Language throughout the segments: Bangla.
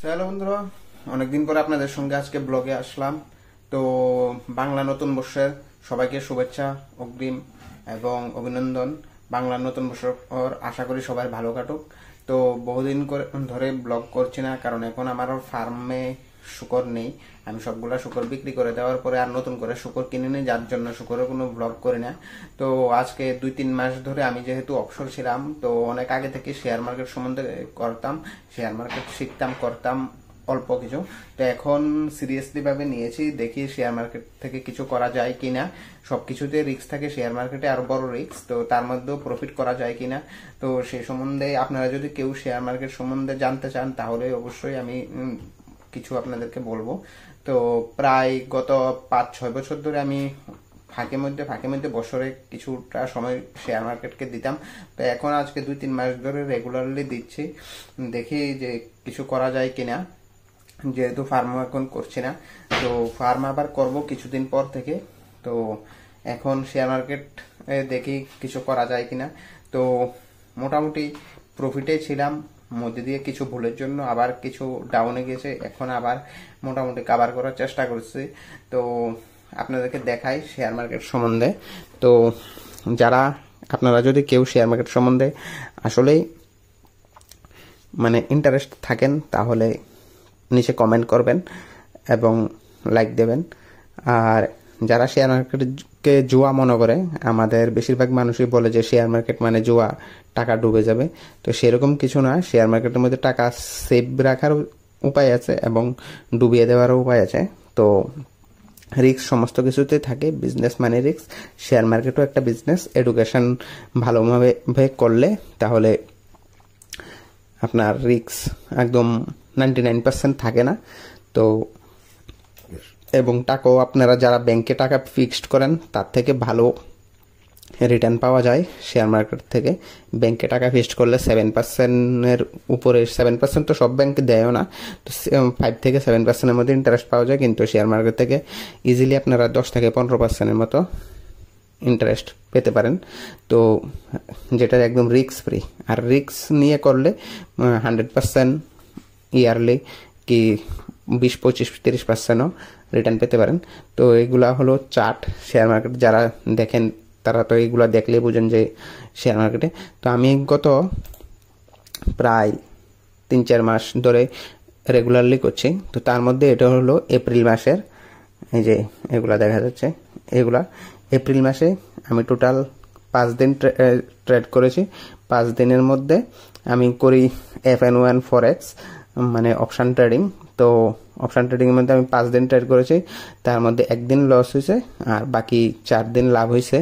হ্যালো বন্ধুরা, অনেকদিন পরে আপনাদের সঙ্গে আজকে ব্লগে আসলাম। তো বাংলা নতুন বর্ষের সবাইকে শুভেচ্ছা অগ্রিম এবং অভিনন্দন। বাংলা নতুন বছর আশা করি সবাই ভালো কাটুক। তো বহুদিন ধরে ব্লগ করছি না, কারণ এখন আমার ফার্মে শুকর নেই। আমি সবগুলা শুকর বিক্রি করে দেওয়ার পরে আর নতুন করে শুকর কিনে নিই, যার জন্য শুকরের কোনো ব্লগ করি না। তো আজকে 2-3 মাস ধরে আমি যেহেতু অবসর ছিলাম, তো অনেক আগে থেকে শেয়ার মার্কেট সম্বন্ধে করতাম, শেয়ার মার্কেট শিখতাম, করতাম অল্প কিছু। তো এখন সিরিয়াসলি ভাবে নিয়েছি, দেখি শেয়ার মার্কেট থেকে কিছু করা যায় কিনা। সবকিছুতে রিস্ক থাকে, শেয়ার মার্কেটে আরো বড় রিস্ক, তো তার মধ্যেও প্রফিট করা যায় কিনা। তো সেই সম্বন্ধে আপনারা যদি কেউ শেয়ার মার্কেট সম্বন্ধে জানতে চান, তাহলে অবশ্যই আমি কিছু আপনাদেরকে বলবো। তো প্রায় গত 5-6 বছর ধরে আমি ফাঁকে মধ্যে বছরে কিছুটা সময় শেয়ার মার্কেটকে দিতাম। তো এখন আজকে 2-3 মাস ধরে রেগুলারলি দিচ্ছি, দেখি যে কিছু করা যায় কিনা। যেহেতু ফার্ম এখন করছি না, তো ফার্ম আবার করব কিছুদিন পর থেকে। তো এখন শেয়ার মার্কেট দেখি কিছু করা যায় কিনা। তো মোটামুটি প্রফিটে ছিলাম, মধ্যে দিয়ে কিছু ভুলের জন্য আবার কিছু ডাউনে গেছে, এখন আবার মোটামুটি কাভার করার চেষ্টা করছি। তো আপনাদেরকে দেখাই শেয়ার মার্কেট সম্বন্ধে। তো আপনারা যদি কেউ শেয়ার মার্কেট সম্বন্ধে আসলেই ইন্টারেস্ট থাকেন, তাহলে নিচে কমেন্ট করবেন এবং লাইক দেবেন। আর যারা শেয়ার মার্কেটকে জুয়া মনে করে, আমাদের বেশিরভাগ মানুষই বলে যে শেয়ার মার্কেট মানে জুয়া, টাকা ডুবে যাবে। তো সেরকম কিছু না, শেয়ার মার্কেটের মধ্যে টাকা সেভ রাখার উপায় আছে এবং ডুবিয়ে দেওয়ারও উপায় আছে। তো রিস্ক সমস্ত কিছুতে থাকে, বিজনেস মানে রিস্ক, শেয়ার মার্কেটও একটা বিজনেস। এডুকেশন ভালোভাবে করলে তাহলে আপনার রিস্ক একদম 99% থাকে না। তো এবং টাকাও আপনারা যারা ব্যাংকে টাকা ফিক্সড করেন, তার থেকে ভালো রিটার্ন পাওয়া যায় শেয়ার মার্কেট থেকে। ব্যাংকে টাকা ফিক্সড করলে 7%-এর উপরে, 7% তো সব ব্যাংকে দেয়ও না, তো 5-7%-এর মধ্যে ইন্টারেস্ট পাওয়া যায়। কিন্তু শেয়ার মার্কেট থেকে ইজিলি আপনারা 10-15%-এর মতো ইন্টারেস্ট পেতে পারেন। তো যেটা একদম রিস্ক ফ্রি। আর রিস্ক নিয়ে করলে 100% ইয়ারলি কি 20-25-30%ও রিটার্ন পেতে পারেন। তো এগুলা হলো চার্ট শেয়ার মার্কেট। যারা দেখেন তারা তো এগুলা দেখলেই বুঝেন যে শেয়ার মার্কেটে। তো আমি গত প্রায় 3-4 মাস ধরে রেগুলারলি করছি। তো তার মধ্যে এটা হলো এপ্রিল মাসের, এই যে এগুলা দেখা যাচ্ছে, এগুলা এপ্রিল মাসে আমি টোটাল 5 দিন ট্রেড করেছি। 5 দিনের মধ্যে আমি করি FN1 ফরেক্স, মানে অপশন ট্রেডিং। তো অপশন ট্রেডিং এর মধ্যে আমি 5 দিন ট্রেড করেছি, তার মধ্যে 1 দিন লস হয়েছে আর বাকি 4 দিন লাভ হয়েছে।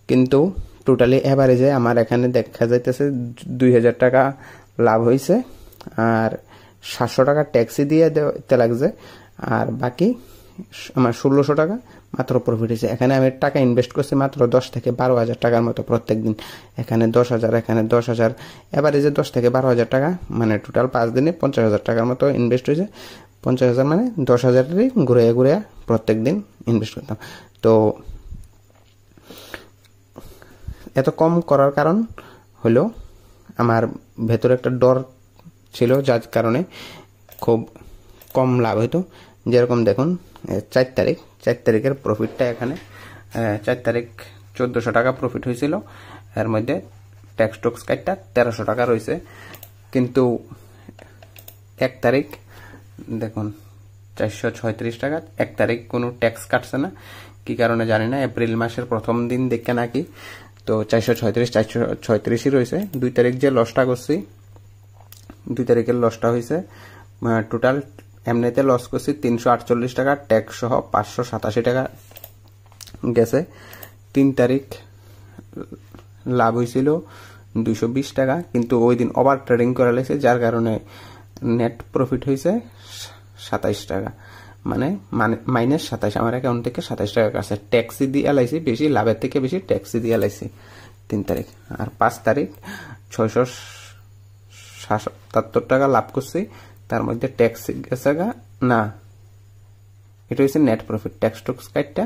কিন্তু টোটালি এভারেজে আমার এখানে দেখা যাইতেছে 2000 টাকা লাভ হয়েছে, আর 700 টাকা ট্যাক্সি দিয়ে দিতে লাগছে, আর বাকি আমার 1600 টাকা মাত্র প্রফিট হয়েছে। এখানে আমি টাকা ইনভেস্ট করছি মাত্র 10-12 হাজার টাকার মতো প্রত্যেক দিন। এখানে 10,000, এখানে 10,000, এভারেজে 10-12 হাজার টাকা, মানে টোটাল 5 দিনে 50,000 টাকার মতো ইনভেস্ট হয়েছে। 50,000 মানে 10,000-ই ঘুরে ঘুরে প্রত্যেক দিন ইনভেস্ট করতাম। তো এত কম করার কারণ হলো আমার ভেতরে একটা ডর ছিল, যার কারণে খুব কম লাভ হতো। যেরকম দেখুন 4 তারিখের প্রফিটটা এখানে, 4 তারিখ 1400 টাকা প্রফিট হয়েছিল, এর মধ্যে ট্যাক্স টুক্স কাটটা 1300 টাকা রয়েছে। কিন্তু 1 তারিখ দেখুন 436 টাকা, 1 তারিখ কোনো ট্যাক্স কাটছে না, কি কারণে জানি না, এপ্রিল মাসের প্রথম দিন দেখে নাকি। তো 436 রয়েছে। 2 তারিখ যে লসটা করছি, 2 তারিখের লসটা হয়েছে টোটাল, এমনিতে লস করছি 348 টাকা, ট্যাক্স সহ 587 টাকা গেছে। 3 তারিখ লাভ হয়েছিল 220 টাকা, কিন্তু ওই দিন ওভার ট্রেডিং করা লেগেছে, যার কারণে নেট প্রফিট হয়েছে 27 টাকা, মানে -27। আমার অ্যাকাউন্ট থেকে 27 টাকা কাছে ট্যাক্সি দিয়ে লাইছি, বেশি লাভের থেকে বেশি ট্যাক্সি দিয়ে লাইছি 3 তারিখ। আর 5 তারিখ 677 টাকা লাভ করছি, তার মধ্যে ট্যাক্স গেছে না, এটা হচ্ছে নেট প্রফিট, ট্যাক্স টুক্স কাটটা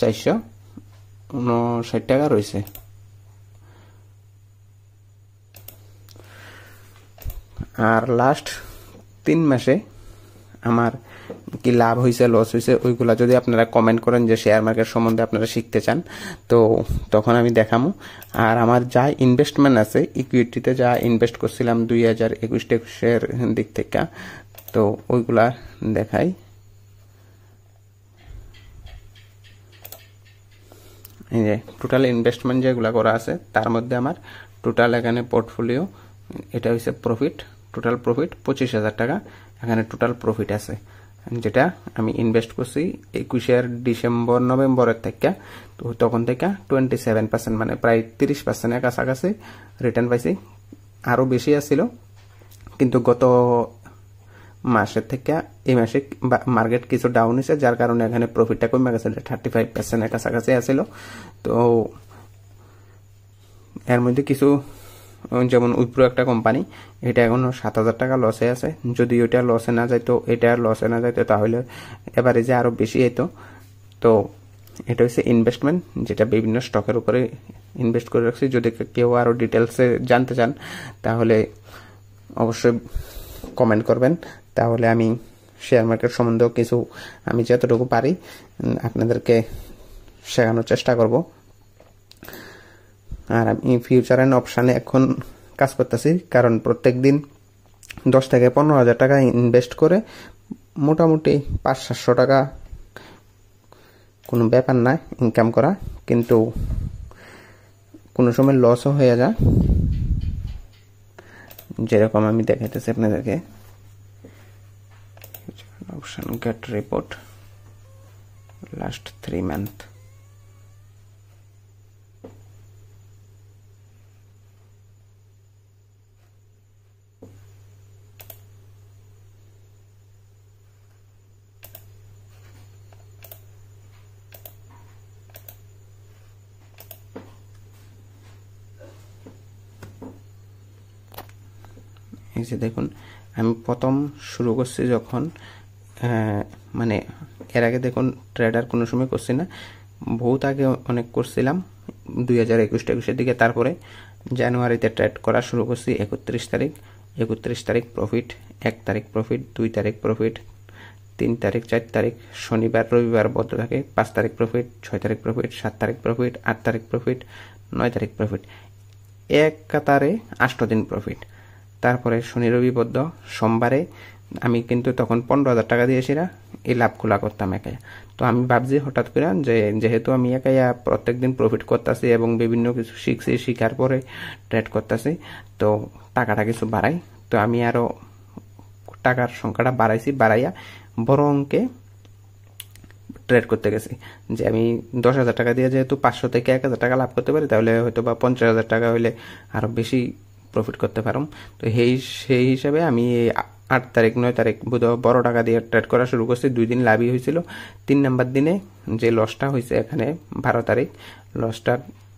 459 টাকা রয়েছে। আর লাস্ট 3 মাসে আমার কি লাভ হয়েছে লস হয়েছে ওইগুলা যদি আপনারা কমেন্ট করেন যে শেয়ার মার্কেট সম্বন্ধে আপনারা শিখতে চান তো তখন আমি দেখামু। আর আমার যা ইনভেস্টমেন্ট আছে ইকুইটিতে যা ইনভেস্ট করছিলাম 2021-22-এর দিক থেকে তো ওইগুলা দেখাই। এই যে টোটাল ইনভেস্টমেন্ট যেগুলা করা আছে তার মধ্যে আমার টোটাল এখানে পোর্টফোলিও এটা হচ্ছে প্রফিট, টোটাল প্রফিট 25,000 টাকা এখানে টোটাল প্রফিট আছে, যেটা আমি ইনভেস্ট করছি 21 ডিসেম্বর-নভেম্বরের থেকে। তো তখন থেকে 27% মানে প্রায় 30% এর কাছাকাছি রিটার্ন পাইছি। আরো বেশি আসছিল কিন্তু গত মাসের থেকে এই মাসে মার্কেট কিছু ডাউন হয়েছে যার কারণে এখানে প্রফিটটা কমে গেছে, 35% এর কাছাকাছি আসছিল। তো এর মধ্যে কিছু যেমন উইপ্রো একটা কোম্পানি এটা এখনো 7,000 টাকা লসে আছে, যদি ওইটা লসে না যাইতো এটা লসে না যাইতো তাহলে এভারেজে আরো বেশি হইতো। তো এটা হচ্ছে ইনভেস্টমেন্ট যেটা বিভিন্ন স্টকের উপরে ইনভেস্ট করে রাখছি। যদি কেউ আরো ডিটেলসে জানতে চান তাহলে অবশ্যই কমেন্ট করবেন, তাহলে আমি শেয়ার মার্কেট সম্বন্ধেও কিছু আমি যতটুকু পারি আপনাদেরকে শেখানোর চেষ্টা করব। আর আমি ফিউচার এন্ড অপশানে এখন কাজ করতেছি, কারণ প্রত্যেক দিন 10 থেকে 15,000 টাকা ইনভেস্ট করে মোটামুটি 500-700 টাকা কোনো ব্যাপার না ইনকাম করা, কিন্তু কোনো সময় লসও হয়ে যায়, যেরকম আমি দেখাইতেছি আপনাদেরকে। Option get report last 3 month. এই যে দেখুন আমি প্রথম শুরু করছি যখন মানে এর আগে দেখুন ট্রেডার কোনো সময় করছি না, বহুত আগে অনেক করছিলাম 2021-22-এর দিকে। তারপরে জানুয়ারিতে ট্রেড করা শুরু করছি 31 তারিখ প্রফিট, 1 তারিখ প্রফিট, 2 তারিখ প্রফিট, 3 তারিখ, 4 তারিখ, শনিবার রবিবার বন্ধ থাকে, 5 তারিখ প্রফিট, 6 তারিখ প্রফিট, 7 তারিখ প্রফিট, 8 তারিখ প্রফিট, 9 তারিখ প্রফিট, এক কাতারে 8 দিন প্রফিট। তারপরে শনি রবি বদ্ধ, সোমবারে আমি কিন্তু তখন 15,000 টাকা দিয়েছি না, এই লাভগুলা করতাম একাই। তো আমি ভাবছি হঠাৎ করে যে যেহেতু আমি একাই প্রত্যেকদিন প্রফিট করতেছি এবং বিভিন্ন কিছু শিখছি, শিখার পরে ট্রেড করতেছি, তো টাকাটা কিছু বাড়াই। তো আমি আরো টাকার সংখ্যাটা বাড়াইয়া বড় অঙ্কে ট্রেড করতে গেছি, যে আমি 10,000 টাকা দিয়ে যেহেতু 500 থেকে 1,000 টাকা লাভ করতে পারি, তাহলে হয়তো বা 50,000 টাকা হইলে আরো বেশি প্রফিট করতে পারম। তো সেই হিসাবে আমি 8 তারিখ 9 তারিখ বড় টাকা দিয়ে ট্রেড করা শুরু করছি। 2 দিন লাভই হয়েছিল। 3 নাম্বার দিনে যে লসটা হয়েছে এখানে 12 তারিখ, লসটা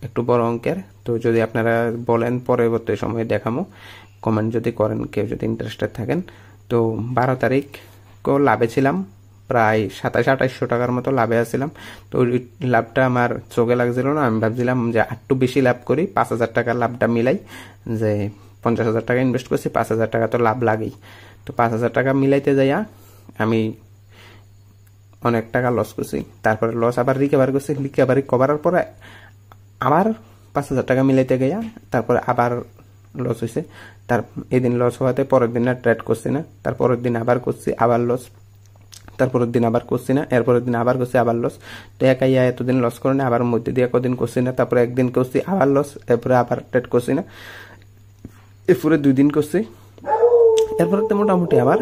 একটু বড় অঙ্কের। তো যদি আপনারা বলেন পরবর্তী সময়ে দেখামো, কমেন্ট যদি করেন কেউ যদি ইন্টারেস্টেড থাকেন। তো 12 তারিখ লাভে ছিলাম, প্রায় 2700-2800 টাকার মতো লাভে আসছিলাম। তো ওই লাভটা আমার চোখে লাগছিল না, আমি ভাবছিলাম যে একটু বেশি লাভ করি, 5,000 টাকার লাভটা মিলাই, যে 50,000 টাকা ইনভেস্ট করছি, 5,000 টাকা তো লাভ লাগেই। তো 5,000 টাকা মিলাইতে যাইয়া আমি অনেক টাকা লস করছি। তারপরে লস আবার রিকভারি করার পরে আবার 5,000 টাকা মিলাইতে গিয়া তারপরে আবার লস হয়েছে। এদিন লস হওয়াতে পরের দিন আর ট্রেড করছি না, তারপরের দিন আবার করছি, আবার লস, তারপরের দিন আবার করছি না, এরপরের দিন আবার করছি, আবার লস। তো একাই এতদিন লস করে না, আবার মধ্যে দিয়ে কদিন করছি না, তারপরে একদিন করছি আবার লস, এরপরে আবার ট্রেড করছি না, এরপরে 2 দিন করছি, এরপরে তো মোটামুটি আবার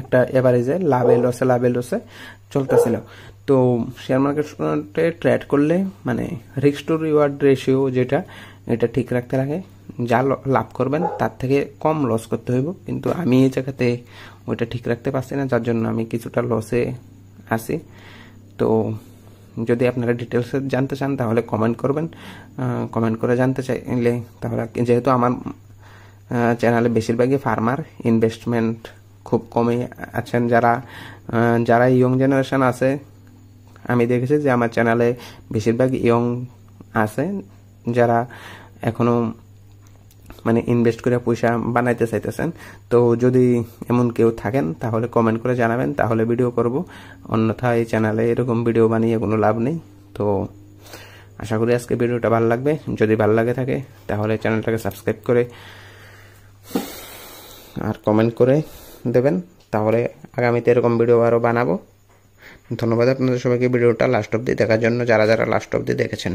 একটা এভারেজে লাভে লসে চলতেছিল। তো শেয়ার মার্কেটে ট্রেড করলে মানে রিস্ক টু রিওয়ার্ড রেশিও যেটা, এটা ঠিক রাখতে লাগে। যা লাভ করবেন তার থেকে কম লস করতে হইব, কিন্তু আমি এই জায়গাতে ওইটা ঠিক রাখতে পারছি না, যার জন্য আমি কিছুটা লসে আছি। তো যদি আপনারা ডিটেলস জানতে চান তাহলে কমেন্ট করবেন, কমেন্ট করে জানতে চাইলে তাহলে, যেহেতু আমার চ্যানেলে বেশিরভাগই ফার্মার, ইনভেস্টমেন্ট খুব কমই আছেন, যারা ইয়ং জেনারেশন আছে, আমি দেখেছি যে আমার চ্যানেলে বেশিরভাগ ইয়ং আছে যারা এখনো মানে ইনভেস্ট করে পয়সা বানাইতে চাইতেছেন, তো যদি এমন কেউ থাকেন তাহলে কমেন্ট করে জানাবেন, তাহলে ভিডিও করব। অন্যথায় এই চ্যানেলে এরকম ভিডিও বানিয়ে কোনো লাভ নেই। তো আশা করি আজকে ভিডিওটা ভালো লাগবে। যদি ভালো লাগে থাকে তাহলে চ্যানেলটাকে সাবস্ক্রাইব করে আর কমেন্ট করে দেবেন, তাহলে আগামীতে এরকম ভিডিও আরও বানাবো। ধন্যবাদ আপনাদের সবাইকে ভিডিওটা লাস্ট অবধি দেখার জন্য, যারা যারা লাস্ট অবধি দেখেছেন।